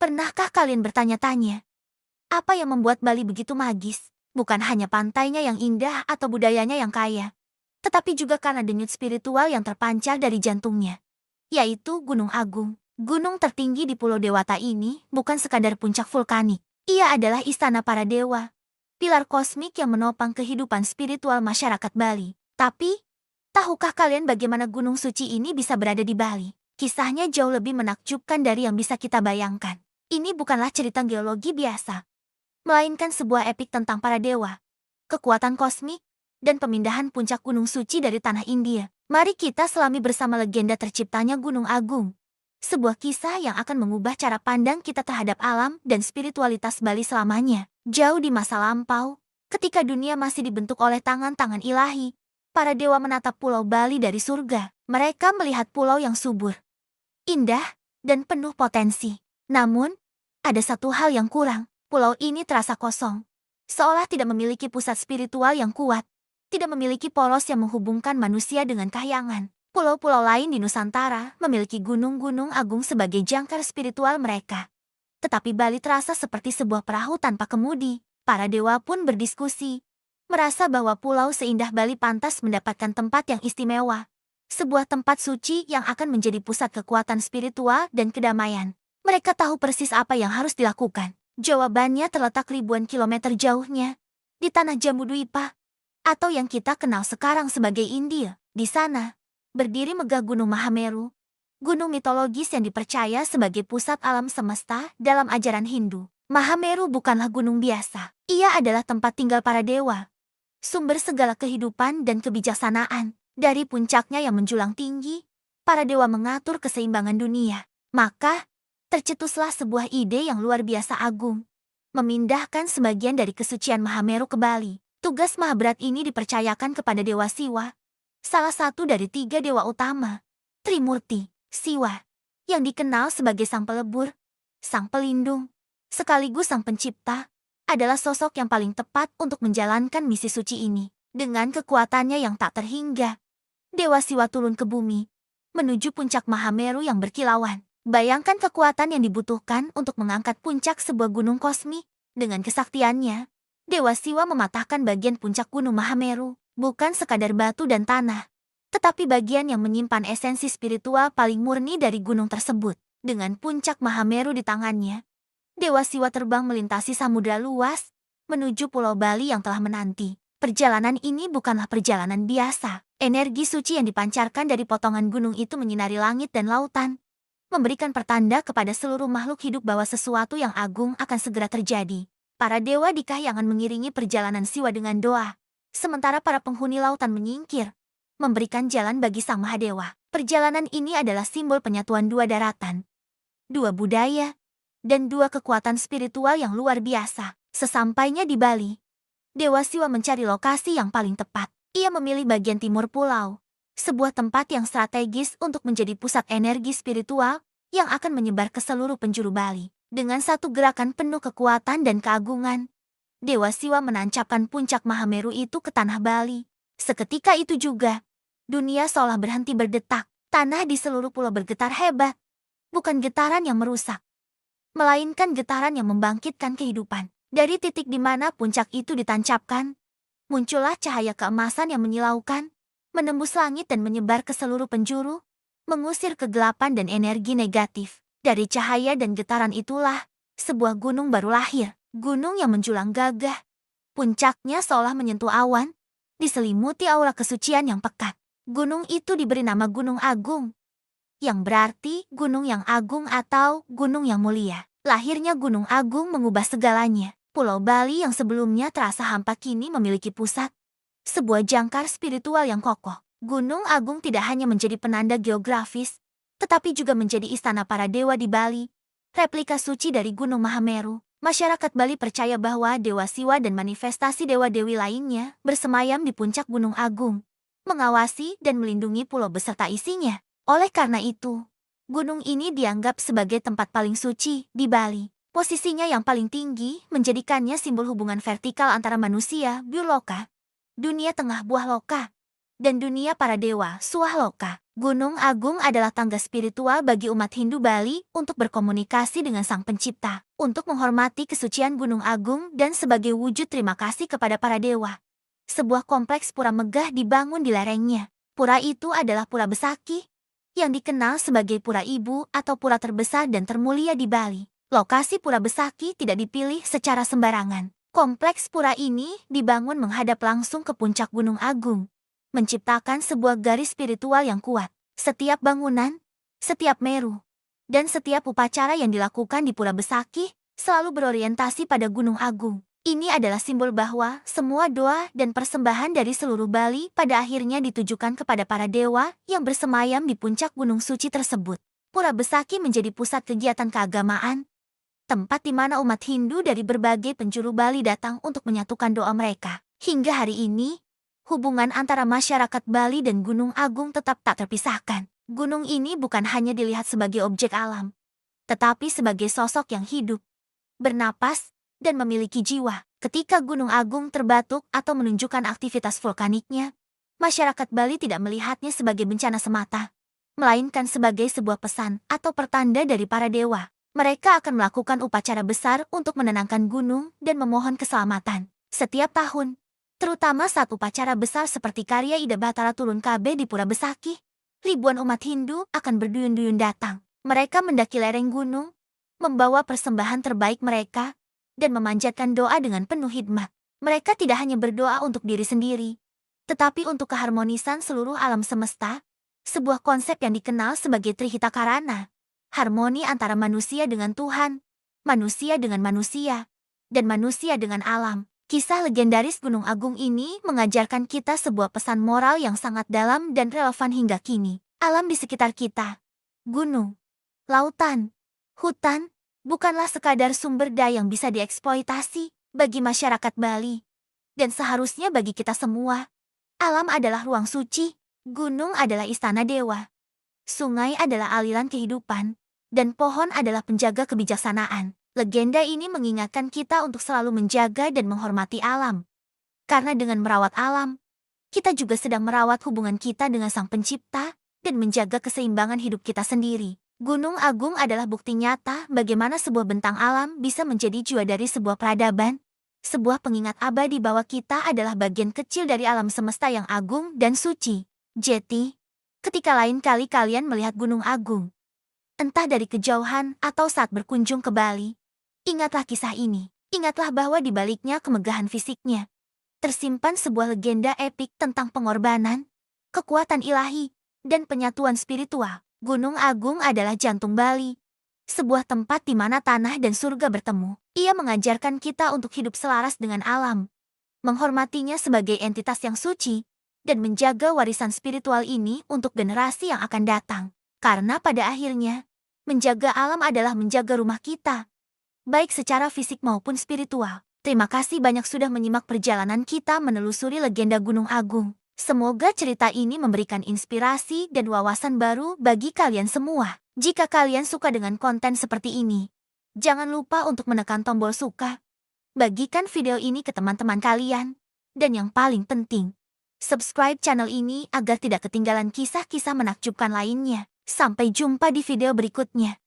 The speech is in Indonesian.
Pernahkah kalian bertanya-tanya, apa yang membuat Bali begitu magis? Bukan hanya pantainya yang indah atau budayanya yang kaya, tetapi juga karena denyut spiritual yang terpancar dari jantungnya, yaitu Gunung Agung. Gunung tertinggi di Pulau Dewata ini bukan sekadar puncak vulkanik. Ia adalah istana para dewa, pilar kosmik yang menopang kehidupan spiritual masyarakat Bali. Tapi, tahukah kalian bagaimana gunung suci ini bisa berada di Bali? Kisahnya jauh lebih menakjubkan dari yang bisa kita bayangkan. Ini bukanlah cerita geologi biasa, melainkan sebuah epik tentang para dewa, kekuatan kosmik, dan pemindahan puncak gunung suci dari tanah India. Mari kita selami bersama legenda terciptanya Gunung Agung. Sebuah kisah yang akan mengubah cara pandang kita terhadap alam dan spiritualitas Bali selamanya. Jauh di masa lampau, ketika dunia masih dibentuk oleh tangan-tangan ilahi, para dewa menatap Pulau Bali dari surga. Mereka melihat pulau yang subur, indah, dan penuh potensi. Namun, ada satu hal yang kurang. Pulau ini terasa kosong, seolah tidak memiliki pusat spiritual yang kuat, tidak memiliki poros yang menghubungkan manusia dengan kahyangan. Pulau-pulau lain di Nusantara memiliki gunung-gunung agung sebagai jangkar spiritual mereka. Tetapi Bali terasa seperti sebuah perahu tanpa kemudi. Para dewa pun berdiskusi, merasa bahwa pulau seindah Bali pantas mendapatkan tempat yang istimewa. Sebuah tempat suci yang akan menjadi pusat kekuatan spiritual dan kedamaian. Mereka tahu persis apa yang harus dilakukan. Jawabannya terletak ribuan kilometer jauhnya, di tanah Jambudwipa, atau yang kita kenal sekarang sebagai India. Di sana, berdiri megah Gunung Mahameru, gunung mitologis yang dipercaya sebagai pusat alam semesta dalam ajaran Hindu. Mahameru bukanlah gunung biasa. Ia adalah tempat tinggal para dewa, sumber segala kehidupan dan kebijaksanaan. Dari puncaknya yang menjulang tinggi, para dewa mengatur keseimbangan dunia. Maka, tercetuslah sebuah ide yang luar biasa agung, memindahkan sebagian dari kesucian Mahameru ke Bali. Tugas maha berat ini dipercayakan kepada Dewa Siwa, salah satu dari 3 dewa utama. Trimurti, Siwa, yang dikenal sebagai sang pelebur, sang pelindung, sekaligus sang pencipta, adalah sosok yang paling tepat untuk menjalankan misi suci ini. Dengan kekuatannya yang tak terhingga, Dewa Siwa turun ke bumi, menuju puncak Mahameru yang berkilauan. Bayangkan kekuatan yang dibutuhkan untuk mengangkat puncak sebuah gunung kosmik. Dengan kesaktiannya, Dewa Siwa mematahkan bagian puncak gunung Mahameru, bukan sekadar batu dan tanah, tetapi bagian yang menyimpan esensi spiritual paling murni dari gunung tersebut. Dengan puncak Mahameru di tangannya, Dewa Siwa terbang melintasi samudera luas, menuju Pulau Bali yang telah menanti. Perjalanan ini bukanlah perjalanan biasa. Energi suci yang dipancarkan dari potongan gunung itu menyinari langit dan lautan, memberikan pertanda kepada seluruh makhluk hidup bahwa sesuatu yang agung akan segera terjadi. Para dewa di kahyangan mengiringi perjalanan Siwa dengan doa, sementara para penghuni lautan menyingkir, memberikan jalan bagi Sang Mahadewa. Perjalanan ini adalah simbol penyatuan 2 daratan, 2 budaya, dan 2 kekuatan spiritual yang luar biasa. Sesampainya di Bali, Dewa Siwa mencari lokasi yang paling tepat. Ia memilih bagian timur pulau, sebuah tempat yang strategis untuk menjadi pusat energi spiritual yang akan menyebar ke seluruh penjuru Bali. Dengan satu gerakan penuh kekuatan dan keagungan, Dewa Siwa menancapkan puncak Mahameru itu ke tanah Bali. Seketika itu juga, dunia seolah berhenti berdetak. Tanah di seluruh pulau bergetar hebat, bukan getaran yang merusak, melainkan getaran yang membangkitkan kehidupan. Dari titik di mana puncak itu ditancapkan, muncullah cahaya keemasan yang menyilaukan, menembus langit dan menyebar ke seluruh penjuru, mengusir kegelapan dan energi negatif. Dari cahaya dan getaran itulah, sebuah gunung baru lahir. Gunung yang menjulang gagah, puncaknya seolah menyentuh awan, diselimuti aura kesucian yang pekat. Gunung itu diberi nama Gunung Agung, yang berarti gunung yang agung atau gunung yang mulia. Lahirnya Gunung Agung mengubah segalanya. Pulau Bali yang sebelumnya terasa hampa kini memiliki pusat, sebuah jangkar spiritual yang kokoh. Gunung Agung tidak hanya menjadi penanda geografis, tetapi juga menjadi istana para dewa di Bali, replika suci dari Gunung Mahameru. Masyarakat Bali percaya bahwa Dewa Siwa dan manifestasi dewa-dewi lainnya bersemayam di puncak Gunung Agung, mengawasi dan melindungi pulau beserta isinya. Oleh karena itu, gunung ini dianggap sebagai tempat paling suci di Bali. Posisinya yang paling tinggi menjadikannya simbol hubungan vertikal antara manusia, Bioloka, dunia tengah buah loka, dan dunia para dewa Swahloka. Gunung Agung adalah tangga spiritual bagi umat Hindu Bali untuk berkomunikasi dengan Sang Pencipta, untuk menghormati kesucian Gunung Agung dan sebagai wujud terima kasih kepada para dewa. Sebuah kompleks pura megah dibangun di lerengnya. Pura itu adalah Pura Besaki, yang dikenal sebagai Pura Ibu atau pura terbesar dan termulia di Bali. Lokasi Pura Besaki tidak dipilih secara sembarangan. Kompleks pura ini dibangun menghadap langsung ke puncak Gunung Agung, menciptakan sebuah garis spiritual yang kuat. Setiap bangunan, setiap meru, dan setiap upacara yang dilakukan di Pura Besaki selalu berorientasi pada Gunung Agung. Ini adalah simbol bahwa semua doa dan persembahan dari seluruh Bali pada akhirnya ditujukan kepada para dewa yang bersemayam di puncak gunung suci tersebut. Pura Besaki menjadi pusat kegiatan keagamaan, tempat di mana umat Hindu dari berbagai penjuru Bali datang untuk menyatukan doa mereka. Hingga hari ini, hubungan antara masyarakat Bali dan Gunung Agung tetap tak terpisahkan. Gunung ini bukan hanya dilihat sebagai objek alam, tetapi sebagai sosok yang hidup, bernapas, dan memiliki jiwa. Ketika Gunung Agung terbatuk atau menunjukkan aktivitas vulkaniknya, masyarakat Bali tidak melihatnya sebagai bencana semata, melainkan sebagai sebuah pesan atau pertanda dari para dewa. Mereka akan melakukan upacara besar untuk menenangkan gunung dan memohon keselamatan. Setiap tahun, terutama saat upacara besar seperti karya Ida Batara turun KB di Pura Besaki, ribuan umat Hindu akan berduyun-duyun datang. Mereka mendaki lereng gunung, membawa persembahan terbaik mereka, dan memanjatkan doa dengan penuh hikmat. Mereka tidak hanya berdoa untuk diri sendiri, tetapi untuk keharmonisan seluruh alam semesta, sebuah konsep yang dikenal sebagai Trihita Karana, harmoni antara manusia dengan Tuhan, manusia dengan manusia, dan manusia dengan alam. Kisah legendaris Gunung Agung ini mengajarkan kita sebuah pesan moral yang sangat dalam dan relevan hingga kini. Alam di sekitar kita, gunung, lautan, hutan, bukanlah sekadar sumber daya yang bisa dieksploitasi bagi masyarakat Bali. Dan seharusnya bagi kita semua, alam adalah ruang suci, gunung adalah istana dewa, sungai adalah aliran kehidupan, dan pohon adalah penjaga kebijaksanaan. Legenda ini mengingatkan kita untuk selalu menjaga dan menghormati alam. Karena dengan merawat alam, kita juga sedang merawat hubungan kita dengan Sang Pencipta dan menjaga keseimbangan hidup kita sendiri. Gunung Agung adalah bukti nyata bagaimana sebuah bentang alam bisa menjadi jiwa dari sebuah peradaban, sebuah pengingat abadi bahwa kita adalah bagian kecil dari alam semesta yang agung dan suci. Jeti, ketika lain kali kalian melihat Gunung Agung, entah dari kejauhan atau saat berkunjung ke Bali, ingatlah kisah ini. Ingatlah bahwa di baliknya kemegahan fisiknya, tersimpan sebuah legenda epik tentang pengorbanan, kekuatan ilahi, dan penyatuan spiritual. Gunung Agung adalah jantung Bali, sebuah tempat di mana tanah dan surga bertemu. Ia mengajarkan kita untuk hidup selaras dengan alam, menghormatinya sebagai entitas yang suci, dan menjaga warisan spiritual ini untuk generasi yang akan datang. Karena pada akhirnya, menjaga alam adalah menjaga rumah kita, baik secara fisik maupun spiritual. Terima kasih banyak sudah menyimak perjalanan kita menelusuri legenda Gunung Agung. Semoga cerita ini memberikan inspirasi dan wawasan baru bagi kalian semua. Jika kalian suka dengan konten seperti ini, jangan lupa untuk menekan tombol suka, bagikan video ini ke teman-teman kalian, dan yang paling penting, subscribe channel ini agar tidak ketinggalan kisah-kisah menakjubkan lainnya. Sampai jumpa di video berikutnya.